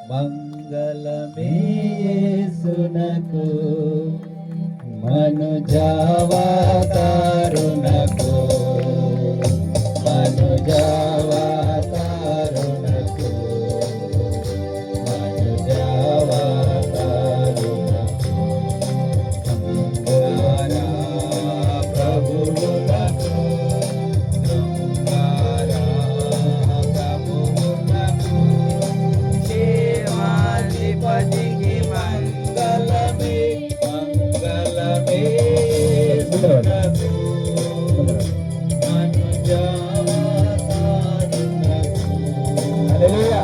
మంగళమే యేసునకు మనుజావతారునకు మనుజావతారునకు మనుజావతారునకు Angara ప్రభువునకు Angara ప్రభువునకు జీవాధిపతికి మంగళమే మంగళమే సునకు హల్లెలూయా.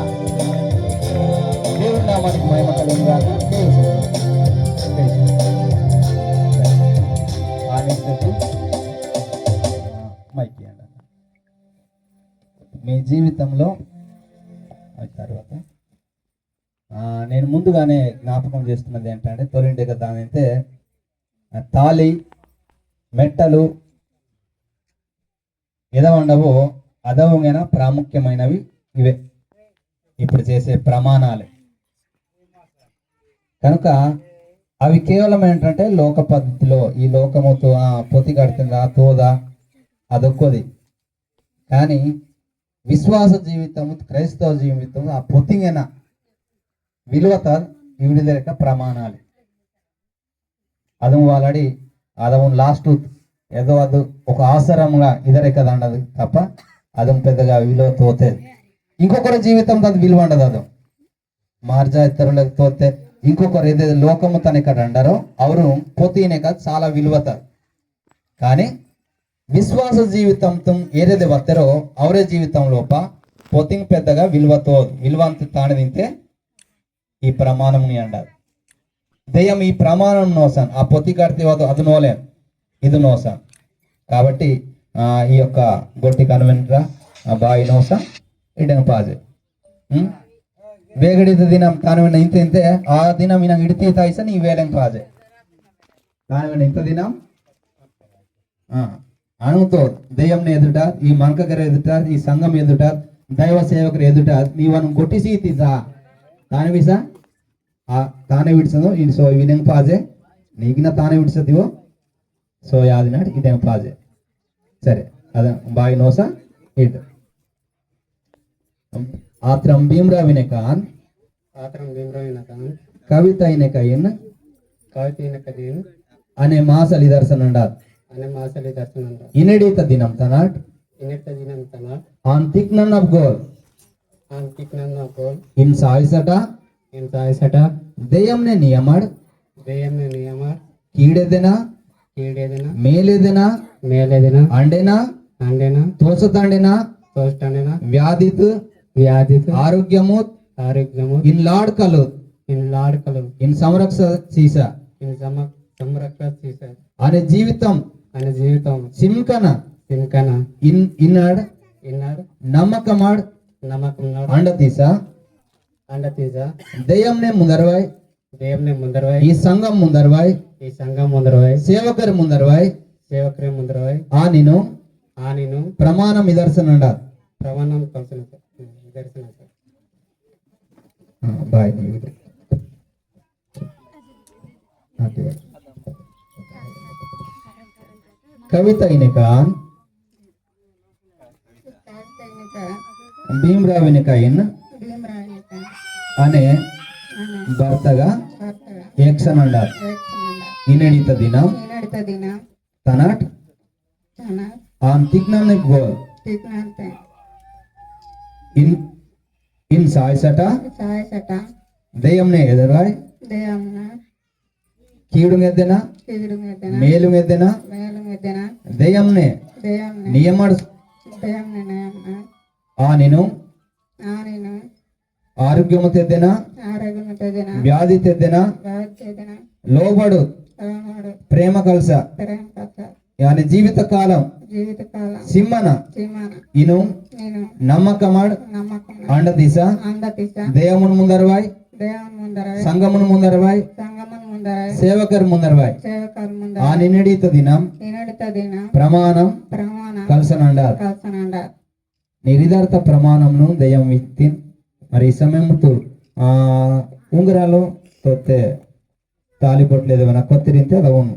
దేవుని నామానికి మహిమ కలుగును గాక. మీ జీవితంలో తర్వాత నేను ముందుగానే జ్ఞాపకం చేస్తున్నది ఏంటంటే తొలింటి కదా అంటే తాళి మెట్టలు ఏదో ఉండవో అదవంగా ప్రాముఖ్యమైనవి ఇవే ఇప్పుడు చేసే ప్రమాణాలే. కనుక అవి కేవలం ఏంటంటే లోక పద్ధతిలో ఈ లోకముతో పొతి కడుతుందా తోదా అదొక్కది. కానీ విశ్వాస జీవితము క్రైస్తవ జీవితం ఆ పొతింగన విలువత ఇవిడిదరక ప్రమాణాలు అదము వాళ్ళడి అదము లాస్ట్ ఏదో అది ఒక ఆసరంగా ఇదరే కదా అన్నది తప్ప అదం పెద్దగా విలువ తోతేది. ఇంకొకరి జీవితం అది విలువ ఉండదు. అదం మార్జా ఇతరులకు తోతే ఇంకొకరు ఏదైతే లోకము తన ఇక్కడ అంటారో అవరు పొతినే కాదు చాలా విలువతారు. కానీ విశ్వాస జీవితంతో ఏదైతే వస్తారో అవరే జీవితం లోప పొతింగ్ పెద్దగా విలువతో విలువంత తాను తింటే ఈ ప్రమాణం అంటారు. దెయ్యం ఈ ప్రమాణం నోసాను ఆ పొత్తి కడితే అది నోలేం ఇది నోసాను. కాబట్టి ఈ యొక్క గొట్టి కన్వెంట్రా బాయి నోసా ఇటంగా పాజే వేగడిత దినం కానివ్వండి ఇంత ఇంతే ఆ దినం ఈయన ఇడితే తాయిసా నీ వేలం పాజే కానివ్వండి ఇంత దినం అణుతో దెయ్యంని ఎదుట ఈ మంకగర ఎదుట ఈ సంఘం ఎదుట దైవ సేవకులు ఎదుట నీవను కొట్టిసి తీసా తానివిసా తానే విడిసదో ఈ సో వినంగా పాజే నీకిన తానే విడిసదివో సో యాదినాడు ఇటంగా పాజే సరే అదే బాయి నోసా ఇటు ఆత్రం భీమరావినే కాన్ కవిత అయిన కయ్యన్ అనే మాసలి దర్శనం ఇనడిత దినం తనాట్ ఆన్ తిక్నన్ ఆఫ్ గోల్ ఇన్ సాయిసట దెయ్యంనే నియమడ్ కీడెదెనా మేలేదెనా అండెనా తోసతండెనా వ్యాధిత్ ఆరోగ్యము ఇన్ లాడ్కలు ఇన్ సంరక్ష సీసా అనే జీవితం సిమ్కన ఇన్నాడ్ నమ్మకమాడ్ అండ తీసా దెయ్యంనే ముందరవాయ్ ఈ సంఘం ముందరవాయ్ సేవకర్ ముందరవాయ్ ఆ నేను ప్రమాణం నిదర్శనండ బాయ్ కవిత అయినకాన్ భీమరావినికాయన్ అనే భర్తగా ఏక్షన్ అంటారు. ఇనడిత దినం తనాట్ ఆన్ తిగ్నాన్ని గోల్ ఇన్ సాయసట దెయ్యంనే ఎదురాయ్ కీడుంగెద్దెనా మేలుంగెద్దెనా దెయ్యంనే నియమడు ఆ నేను ఆరోగ్యము తెద్దెనా వ్యాధి తెద్దెనా లోబడు ప్రేమ కలస యాని జీవిత కాలం సిమ్మన ఇను నమ్మకమాడ్ అండ దిశ దేవమును ముందరవాయ్ సంగమును ముందరవాయ్ సేవకర్ ముందరవాయ్ ఆ నిన్నడిత దినం ప్రమాణం కలసనండారు. నిరిదార్థ ప్రమాణంను దయ్యం విత్తి మరి ఈ సమయంతో ఉంగరాలు తొత్తే తాలిబొట్లేదు ఏమైనా కొత్తిరింతే అది అవును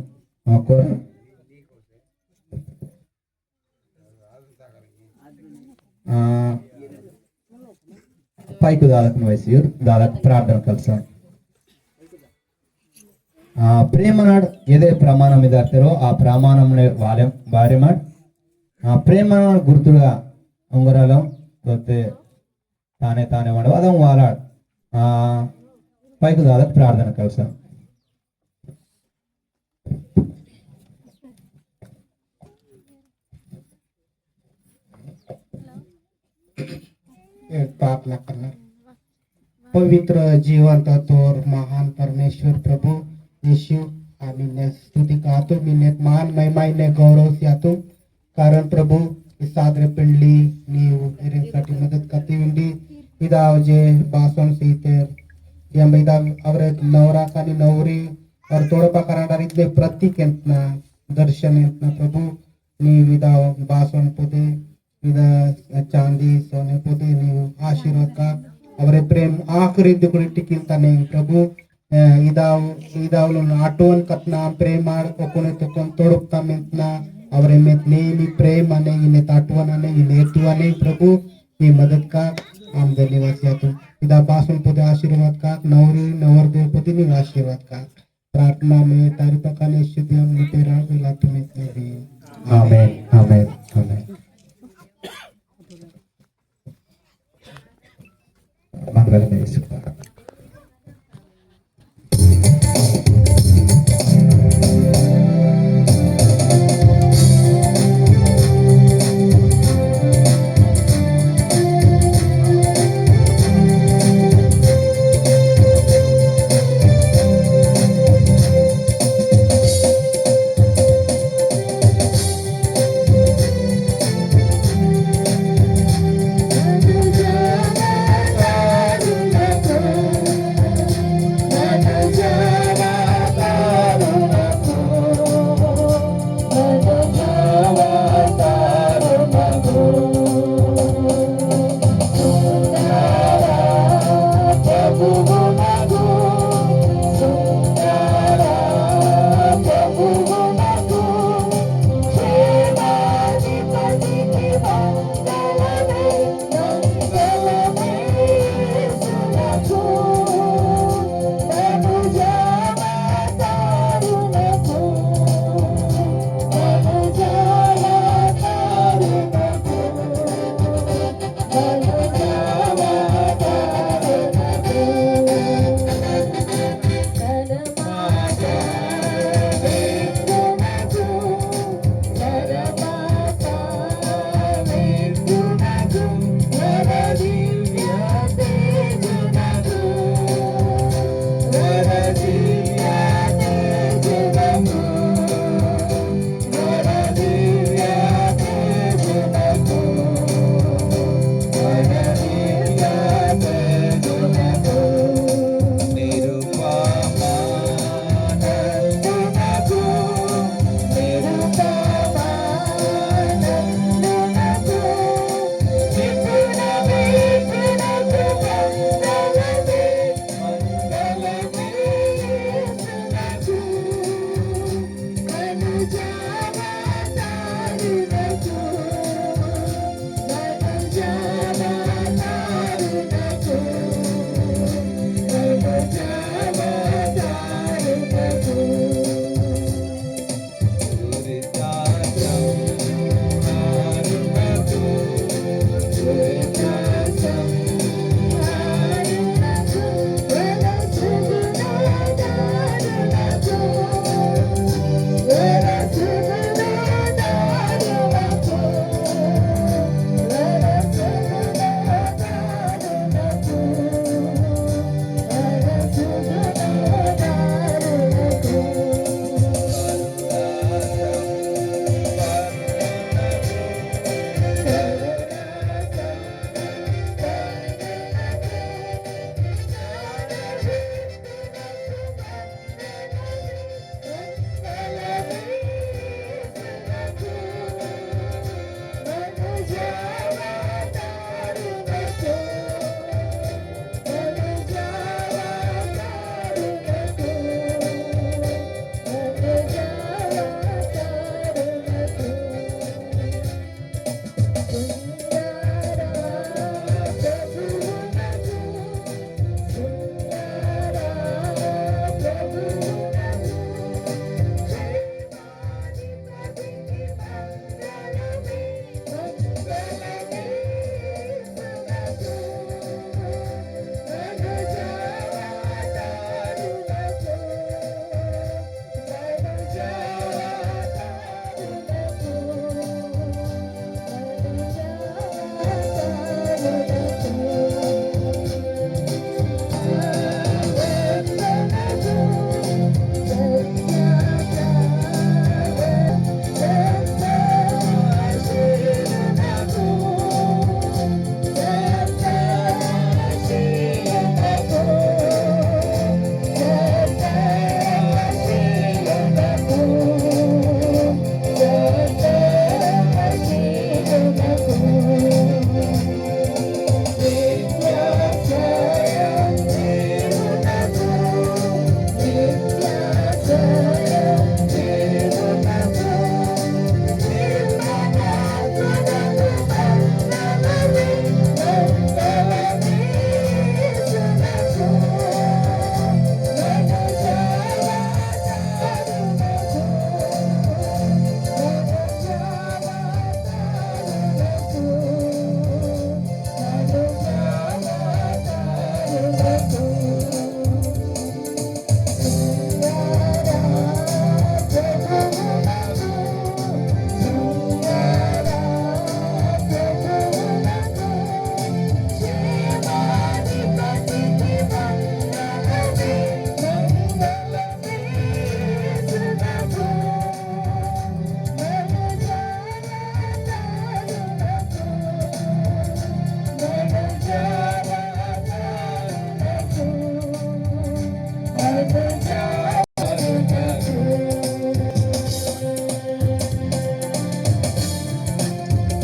పైకు దాదాపు వయసు దాదాపు ప్రార్థన కలిసాం ಪ್ರೇಮ ನಾಡ್ ಎದೆ ಪ್ರಮಾಣ ಇದಾರ್ತಾರೋ ಆ ಪ್ರಮಾಣం భార్య మాడ్ ఆ ప్రేమ గుర్తుగా ఉంగరాలం పోతే తానే వాడు అదం వాలాడ్ పైకి దాదాపు ప్రార్థన కలిసాం प्रार्थना करना। पवित्र जीवंत तोर महान परमेश्वर प्रभु यीशु आम्ही ने स्तुती गातो मी ने मान महिमा ने गौरव सियातो कारण प्रभु ಈ ಸಾದ್ರೆ ಪಿಂಡ್ಲಿ ನೀವು ಇರಿಸಟಿ ಮದತ್ ಕತ್ತಿವಿಂಡಿ ಇದಾವ जे ಭಾಷण सीते यम इदा ಅವರ नवरा कानी नवरी और तोड़पा कराडार इदे प्रतीक ಎಂತನ दर्शन ಎಂತನ प्रभु ನೀವು ಇದಾವ ಭಾಷण ಪದೆ इदा चांदी सोने पदे ನೀವು आशीर्वाद का ಅವರ प्रेम आखरी दुकुड़ी टिकिंताने प्रभु इदावलो आटोन कतना प्रेम कोने तो तोड़पता मेंतना ಅವರ नेमी प्रेम अने इने ताटवन अने इने हेतुवाने प्रभु ये मदद का आम धन्यवाद चाहते इदा भाषण पदे आशीर्वाद का नवरी नवरदेव पदे नि आशीर्वाद का प्रार्थना में तारी पकाने शुद्ध हम तेरा बेला तुम्हें भी आमेन आमेन आमेन मंगल में सुखा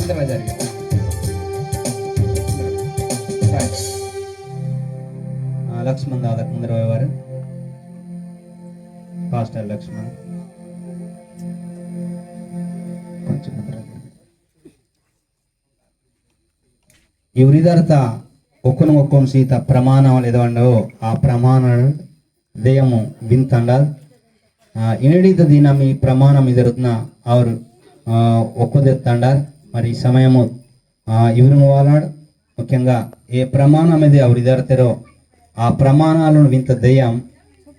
ఇంతమే జరిగింది. లక్ష్మణ్ దాదాపు ముందర వారు పాస్టర్ లక్ష్మణ్ కొంచెం ముందర. ఈ ఉరిదారత ఒక్కను సీత ప్రమాణం ఏదో ఆ ప్రమాణాలు ದೇಯಮು ವಿಂತಂಡಾಲ್ ఇనడిత దినం ఈ ప్రమాణం ఇదరుతున్న ಅವರು ఒక్కదెత్తండారు. మరి ఈ సమయము ఇవరు వాళ్ళాడు ముఖ్యంగా ఏ ప్రమాణం ఇది ಅವರು ఇదరుతారో ఆ ప్రమాణాలను వింత దెయ్యం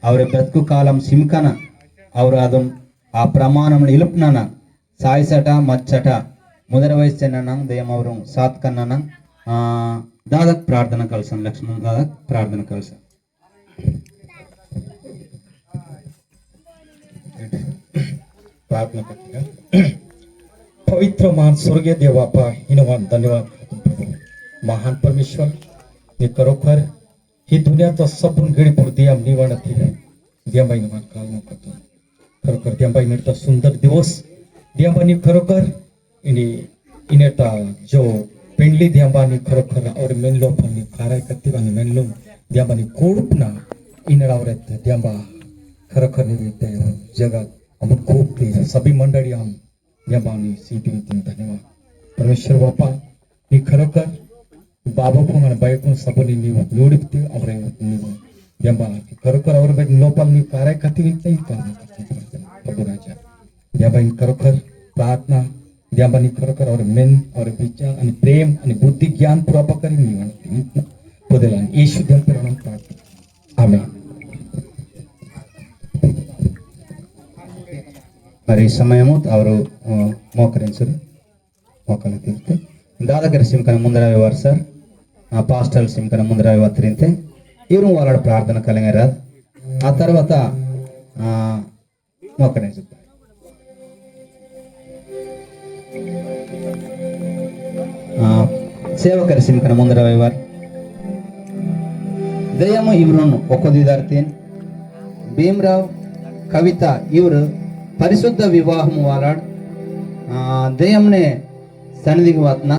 ಅವರ బ్రతుకు కాలం సిమ్కన ಅವರು ಅದು ఆ ప్రమాణంలో ఇలుపునన సాయిసట మచ్చట ముదర వయస్సెన్న దెయ్యం ಅವರು సాత్ కన్నన దాదాపు ప్రార్థన కలసం లక్ష్మణ్ దాదాపు ప్రార్థన కలసం. प्रार्थना करते हैं। पवित्र महान स्वर्गीय देव बापा हिनवान धन्यवाद महान परमेश्वर हे खरोखर ही दुनियाचा सबून गळीपूर देव निवड देवाबाई मान काल करतो खरोखर देवाबाई निर्ता सुंदर दिवस देवाबाई खरोखर इनेटा जो पेंडली देवाबाई खरोखर और मेनलो पण कार्य करते आणि मेनलो देवाबाई कोडपना इनरावरे देवा खरोखर निमित्त जगात अमुक खूप सभी मंडळी आम देवाबाई सीटी धन्यवाद परमेश्वर बापा नी खरोखर बाबाको मन बायको सबनी ನೀವು ನೋಡಿಬಿಟ್ಟು ಅವರ ನೀವು ಎಂಬ खरोखर ಅವರ ಬಗ್ಗೆ ಲೋಪಲ್ ನೀವು ಕಾರ್ಯಕರ್ತಿ प्रभु राजा देवाबाई खरोखर प्रार्थना देवाबाई खरोखर और मेन और विचार आणि प्रेम आणि बुद्धी ज्ञान पुरावा करी मी म्हणते बदला येशू देव प्रणाम प्रार्थना आमेन. మరి సమయము ಅವರು మోకరించరు మోకలు తీర్తే దాదాపు సింకన ముందర వారు సార్ ఆ పాస్టల్ సింకన ముందర వత్రింతే ఇవరు వాళ్ళ ప్రార్థన కలిగారు. ఆ తర్వాత మోకరించు ಸೇವಕರ ಸಿಂಕನ ಮುಂದರ ವ್ಯವಹಾರ ದಯಮ ಇವ್ರನ್ನು ಒಕ್ಕೊದಿದಾರ್ತೀನಿ ಭೀಮರಾವ್ ಕವಿತಾ ಇವರು ಪರಿಶುದ್ಧ ವಿವಾಹము వాలాడు దయ్యంనే సన్నిధికి వస్తున్నా